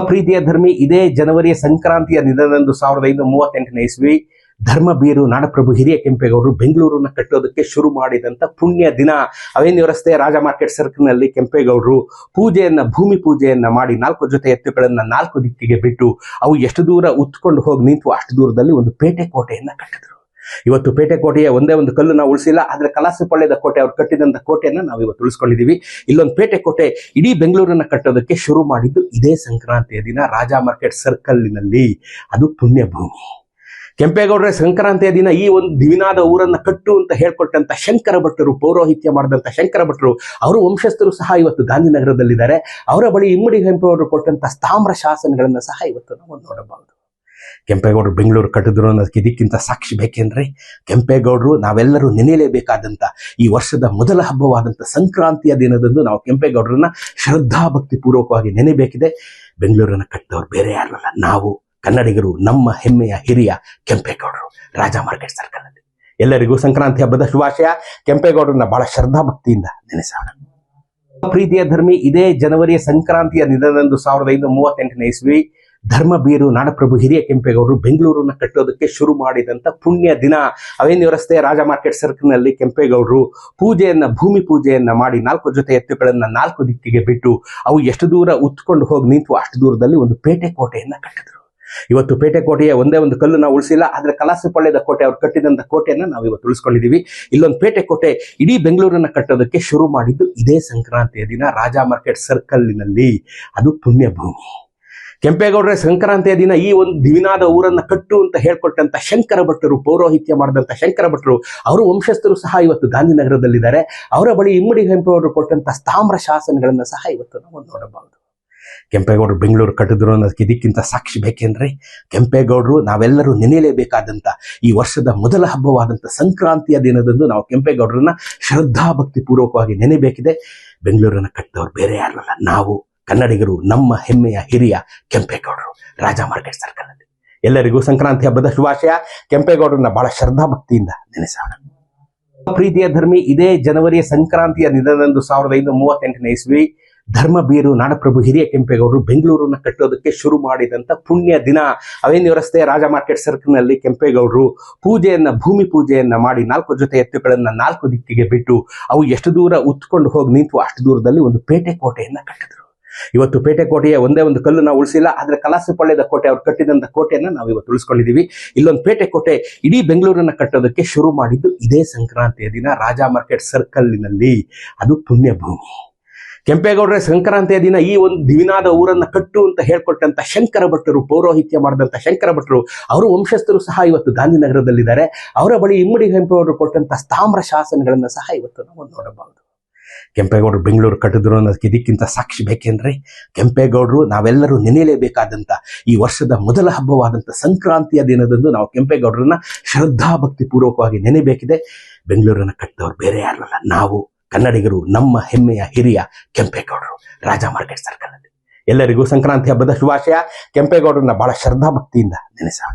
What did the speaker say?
ಪ್ರೀತಿಯ ಧರ್ಮಿ, ಇದೇ ಜನವರಿಯ ಸಂಕ್ರಾಂತಿಯ ದಿನದಂದು 1538ನೇ ಇಸ್ವಿ ಧರ್ಮಬೀರು ನಾಡಪ್ರಭು ಹಿರಿಯ ಕೆಂಪೇಗೌಡರು ಬೆಂಗಳೂರನ್ನ ಕಟ್ಟೋದಕ್ಕೆ ಶುರು ಮಾಡಿದಂತ ಪುಣ್ಯ ದಿನ. ಅವೆನ್ಯೂ ರಸ್ತೆ ರಾಜ ಮಾರ್ಕೆಟ್ ಸರ್ಕಲ್ ನಲ್ಲಿ ಕೆಂಪೇಗೌಡರು ಭೂಮಿ ಪೂಜೆಯನ್ನ ಮಾಡಿ 4 ಜೊತೆ ಎತ್ತುಗಳನ್ನ 4 ದಿಕ್ಕಿಗೆ ಬಿಟ್ಟು ಅವು ಎಷ್ಟು ದೂರ ಉತ್ಕೊಂಡು ಹೋಗಿ ನಿಂತು ಅಷ್ಟು ದೂರದಲ್ಲಿ ಒಂದು ಪೇಟೆ ಕೋಟೆಯನ್ನ ಕಟ್ಟಿದ್ರು. ಇವತ್ತು ಪೇಟೆ ಕೋಟೆಯ ಒಂದೇ ಒಂದು ಕಲ್ಲು ನಾವು ಉಳಿಸಿಲ್ಲ, ಆದ್ರೆ ಕಲಾಸಿಪಾಳ್ಯದ ಕೋಟೆ ಅವ್ರು ಕಟ್ಟಿದಂತ ಕೋಟೆಯನ್ನ ನಾವು ಇವತ್ತು ಉಳಿಸ್ಕೊಂಡಿದೀವಿ. ಇಲ್ಲೊಂದು ಪೇಟೆ ಕೋಟೆ ಇಡೀ ಬೆಂಗಳೂರನ್ನ ಕಟ್ಟೋದಕ್ಕೆ ಶುರು ಮಾಡಿದ್ದು ಇದೇ ಸಂಕ್ರಾಂತಿಯ ದಿನ ರಾಜ ಮಾರ್ಕೆಟ್ ಸರ್ಕಲ್ನಲ್ಲಿ. ಅದು ಪುಣ್ಯ ಭೂಮಿ. ಕೆಂಪೇಗೌಡರ ಸಂಕ್ರಾಂತಿಯ ದಿನ ಈ ಒಂದು ದಿವಿನಾದ ಊರನ್ನ ಕಟ್ಟು ಅಂತ ಹೇಳ್ಕೊಟ್ಟಂತ ಶಂಕರ ಭಟ್ಟರು, ಪೌರೋಹಿತ್ಯ ಮಾಡಿದಂತ ಶಂಕರ ಭಟ್ಟರು, ಅವರ ವಂಶಸ್ಥರು ಸಹ ಇವತ್ತು ಗಾಂಧಿನಗರದಲ್ಲಿದ್ದಾರೆ. ಅವರ ಬಳಿ ಇಮ್ಮಡಿ ಕೆಂಪೇಗೌಡರು ಕೊಟ್ಟಂತ ತಾಮ್ರ ಶಾಸನಗಳನ್ನ ಸಹ ಇವತ್ತು ನಾವು ನೋಡಬಹುದು. ಕೆಂಪೇಗೌಡರು ಬೆಂಗಳೂರು ಕಟ್ಟಿದ್ರು ಅನ್ನೋದಕ್ಕೆ ಇದಕ್ಕಿಂತ ಸಾಕ್ಷಿ ಬೇಕೇನ್ರಿ? ಕೆಂಪೇಗೌಡರು ನಾವೆಲ್ಲರೂ ನೆನೆಯಲೇಬೇಕಾದಂತ ಈ ವರ್ಷದ ಮೊದಲ ಹಬ್ಬವಾದಂಥ ಸಂಕ್ರಾಂತಿಯ ದಿನದಂದು ನಾವು ಕೆಂಪೇಗೌಡರನ್ನ ಶ್ರದ್ಧಾಭಕ್ತಿ ಪೂರ್ವಕವಾಗಿ ನೆನೆಬೇಕಿದೆ. ಬೆಂಗಳೂರನ್ನ ಕಟ್ಟಿದವರು ಬೇರೆ ಯಾರಲ್ಲ, ನಾವು ಕನ್ನಡಿಗರು, ನಮ್ಮ ಹೆಮ್ಮೆಯ ಹಿರಿಯ ಕೆಂಪೇಗೌಡರು ರಾಜ ಮಾರ್ಕೆಟ್ ಸರ್ಕಲ್ ಅಲ್ಲಿ. ಎಲ್ಲರಿಗೂ ಸಂಕ್ರಾಂತಿ ಹಬ್ಬದ ಶುಭಾಶಯ. ಕೆಂಪೇಗೌಡರನ್ನ ಬಹಳ ಶ್ರದ್ಧಾಭಕ್ತಿಯಿಂದ ನೆನೆಸೋಣ. ಪ್ರೀತಿಯ ಧರ್ಮಿ, ಇದೇ ಜನವರಿಯ ಸಂಕ್ರಾಂತಿಯ ದಿನದಂದು 1538ನೇ ಇಸ್ವಿ ಧರ್ಮಬೀರು ನಾಡಪ್ರಭು ಹಿರಿಯ ಕೆಂಪೇಗೌಡರು ಬೆಂಗಳೂರನ್ನ ಕಟ್ಟೋದಕ್ಕೆ ಶುರು ಮಾಡಿದಂತ ಪುಣ್ಯ ದಿನ. ಅವೆನ್ಯೂ ರಸ್ತೆ ರಾಜ ಮಾರ್ಕೆಟ್ ಸರ್ಕಲ್ ನಲ್ಲಿ ಕೆಂಪೇಗೌಡರು ಭೂಮಿ ಪೂಜೆಯನ್ನ ಮಾಡಿ 4 ಜೊತೆ ಎತ್ತುಗಳನ್ನ 4 ದಿಕ್ಕಿಗೆ ಬಿಟ್ಟು ಅವು ಎಷ್ಟು ದೂರ ಉತ್ಕೊಂಡು ಹೋಗಿ ನಿಂತು ಅಷ್ಟು ದೂರದಲ್ಲಿ ಒಂದು ಪೇಟೆ ಕೋಟೆಯನ್ನ ಕಟ್ಟಿದ್ರು. ಇವತ್ತು ಪೇಟೆ ಕೋಟೆಯ ಒಂದೇ ಒಂದು ಕಲ್ಲು ನಾವು ಉಳಿಸಿಲ್ಲ, ಆದ್ರೆ ಕಲಾಸಿಪಾಳ್ಯದ ಕೋಟೆ ಅವ್ರು ಕಟ್ಟಿದಂತ ಕೋಟೆಯನ್ನ ನಾವು ಇವತ್ತು ಉಳಿಸ್ಕೊಂಡಿದೀವಿ. ಇಲ್ಲೊಂದು ಪೇಟೆ ಕೋಟೆ ಇಡೀ ಬೆಂಗಳೂರನ್ನ ಕಟ್ಟೋದಕ್ಕೆ ಶುರು ಮಾಡಿದ್ದು ಇದೇ ಸಂಕ್ರಾಂತಿಯ ದಿನ ರಾಜ ಮಾರ್ಕೆಟ್ ಸರ್ಕಲ್ನಲ್ಲಿ. ಅದು ಪುಣ್ಯ ಭೂಮಿ. ಕೆಂಪೇಗೌಡರ ಸಂಕ್ರಾಂತಿಯ ದಿನ ಈ ಒಂದು ದಿವಿನಾದ ಊರನ್ನ ಕಟ್ಟು ಅಂತ ಹೇಳ್ಕೊಟ್ಟಂತ ಶಂಕರ ಭಟ್ಟರು, ಪೌರೋಹಿತ್ಯ ಮಾಡಿದಂತ ಶಂಕರ ಭಟ್ಟರು, ಅವರ ವಂಶಸ್ಥರು ಸಹ ಇವತ್ತು ಗಾಂಧಿನಗರದಲ್ಲಿದ್ದಾರೆ. ಅವರ ಬಳಿ ಇಮ್ಮಡಿ ಕೆಂಪೇಗೌಡರು ಕೊಟ್ಟಂತ ತಾಮ್ರ ಶಾಸನಗಳನ್ನ ಸಹ ಇವತ್ತು ನಾವು ನೋಡಬಹುದು. ಕೆಂಪೇಗೌಡರು ಬೆಂಗಳೂರು ಕಟ್ಟಿದ್ರು ಅನ್ನೋದಕ್ಕೆ ಇದಕ್ಕಿಂತ ಸಾಕ್ಷಿ ಬೇಕೇನ್ರಿ? ಕೆಂಪೇಗೌಡರು ನಾವೆಲ್ಲರೂ ನೆನೆಯಲೇಬೇಕಾದಂತ ಈ ವರ್ಷದ ಮೊದಲ ಹಬ್ಬವಾದಂಥ ಸಂಕ್ರಾಂತಿಯ ದಿನದಂದು ನಾವು ಕೆಂಪೇಗೌಡರನ್ನ ಶ್ರದ್ಧಾಭಕ್ತಿ ಪೂರ್ವಕವಾಗಿ ನೆನೆಬೇಕಿದೆ. ಬೆಂಗಳೂರನ್ನ ಕಟ್ಟಿದವರು ಬೇರೆ ಯಾರಲ್ಲ, ನಾವು ಕನ್ನಡಿಗರು, ನಮ್ಮ ಹೆಮ್ಮೆಯ ಹಿರಿಯ ಕೆಂಪೇಗೌಡರು ರಾಜ ಮಾರ್ಕೆಟ್ ಸರ್ಕಲ್ ಅಲ್ಲಿ. ಎಲ್ಲರಿಗೂ ಸಂಕ್ರಾಂತಿ ಹಬ್ಬದ ಶುಭಾಶಯ. ಕೆಂಪೇಗೌಡರನ್ನ ಬಹಳ ಶ್ರದ್ಧಾಭಕ್ತಿಯಿಂದ ನೆನೆಸೋಣ. ಪ್ರೀತಿಯ ಧರ್ಮಿ, ಇದೇ ಜನವರಿಯ ಸಂಕ್ರಾಂತಿಯ ದಿನದಂದು 1538ನೇ ಇಸ್ವಿ ಧರ್ಮಬೀರು ನಾಡಪ್ರಭು ಹಿರಿಯ ಕೆಂಪೇಗೌಡರು ಬೆಂಗಳೂರನ್ನ ಕಟ್ಟೋದಕ್ಕೆ ಶುರು ಮಾಡಿದಂತ ಪುಣ್ಯ ದಿನ. ಅವೆನ್ಯೂ ರಸ್ತೆ ರಾಜ ಮಾರ್ಕೆಟ್ ಸರ್ಕಲ್ ನಲ್ಲಿ ಕೆಂಪೇಗೌಡರು ಭೂಮಿ ಪೂಜೆಯನ್ನ ಮಾಡಿ 4 ಜೊತೆ ಎತ್ತುಗಳನ್ನ 4 ದಿಕ್ಕಿಗೆ ಬಿಟ್ಟು ಅವು ಎಷ್ಟು ದೂರ ಉತ್ಕೊಂಡು ಹೋಗಿ ನಿಂತು ಅಷ್ಟು ದೂರದಲ್ಲಿ ಒಂದು ಪೇಟೆ ಕೋಟೆಯನ್ನ ಕಟ್ಟಿದ್ರು. ಇವತ್ತು ಪೇಟೆ ಕೋಟೆಯ ಒಂದೇ ಒಂದು ಕಲ್ಲು ನಾವು ಉಳಿಸಿಲ್ಲ, ಆದ್ರೆ ಕಲಾಸಿಪಾಳ್ಯದ ಕೋಟೆ ಅವ್ರು ಕಟ್ಟಿದಂತ ಕೋಟೆಯನ್ನ ನಾವು ಇವತ್ತು ಉಳಿಸ್ಕೊಂಡಿದೀವಿ. ಇಲ್ಲೊಂದು ಪೇಟೆ ಕೋಟೆ ಇಡೀ ಬೆಂಗಳೂರನ್ನ ಕಟ್ಟೋದಕ್ಕೆ ಶುರು ಮಾಡಿದ್ದು ಇದೇ ಸಂಕ್ರಾಂತಿಯ ದಿನ ರಾಜ ಮಾರ್ಕೆಟ್ ಸರ್ಕಲ್ನಲ್ಲಿ. ಅದು ಪುಣ್ಯ ಭೂಮಿ. ಕೆಂಪೇಗೌಡರ ಸಂಕ್ರಾಂತಿಯ ದಿನ ಈ ಒಂದು ದಿವಿನಾದ ಊರನ್ನ ಕಟ್ಟು ಅಂತ ಹೇಳ್ಕೊಟ್ಟಂತ ಶಂಕರ ಭಟ್ಟರು, ಪೌರೋಹಿತ್ಯ ಮಾಡಿದಂತ ಶಂಕರ ಭಟ್ಟರು, ಅವರ ವಂಶಸ್ಥರು ಸಹ ಇವತ್ತು ಗಾಂಧಿನಗರದಲ್ಲಿದ್ದಾರೆ. ಅವರ ಬಳಿ ಇಮ್ಮಡಿ ಕೆಂಪೇಗೌಡರು ಕೊಟ್ಟಂತ ತಾಮ್ರ ಶಾಸನಗಳನ್ನ ಸಹ ಇವತ್ತು ನಾವು ನೋಡಬಹುದು. ಕೆಂಪೇಗೌಡರು ಬೆಂಗಳೂರು ಕಟ್ಟಿದ್ರು ಅನ್ನೋದಕ್ಕೆ ಇದಕ್ಕಿಂತ ಸಾಕ್ಷಿ ಬೇಕೇನ್ರಿ? ಕೆಂಪೇಗೌಡರು ನಾವೆಲ್ಲರೂ ನೆನೆಯಲೇಬೇಕಾದಂತ ಈ ವರ್ಷದ ಮೊದಲ ಹಬ್ಬವಾದಂಥ ಸಂಕ್ರಾಂತಿಯ ದಿನದಂದು ನಾವು ಕೆಂಪೇಗೌಡರನ್ನ ಶ್ರದ್ಧಾಭಕ್ತಿ ಪೂರ್ವಕವಾಗಿ ನೆನೆಬೇಕಿದೆ. ಬೆಂಗಳೂರನ್ನ ಕಟ್ಟಿದವರು ಬೇರೆ ಯಾರಲ್ಲ, ನಾವು ಕನ್ನಡಿಗರು, ನಮ್ಮ ಹೆಮ್ಮೆಯ ಹಿರಿಯ ಕೆಂಪೇಗೌಡರು ರಾಜ ಮಾರ್ಕೆಟ್ ಸರ್ಕಲ್ ಅಲ್ಲಿ. ಎಲ್ಲರಿಗೂ ಸಂಕ್ರಾಂತಿ ಹಬ್ಬದ ಶುಭಾಶಯ. ಕೆಂಪೇಗೌಡರನ್ನ ಬಹಳ ಶ್ರದ್ಧಾಭಕ್ತಿಯಿಂದ ನೆನೆಸೋಣ.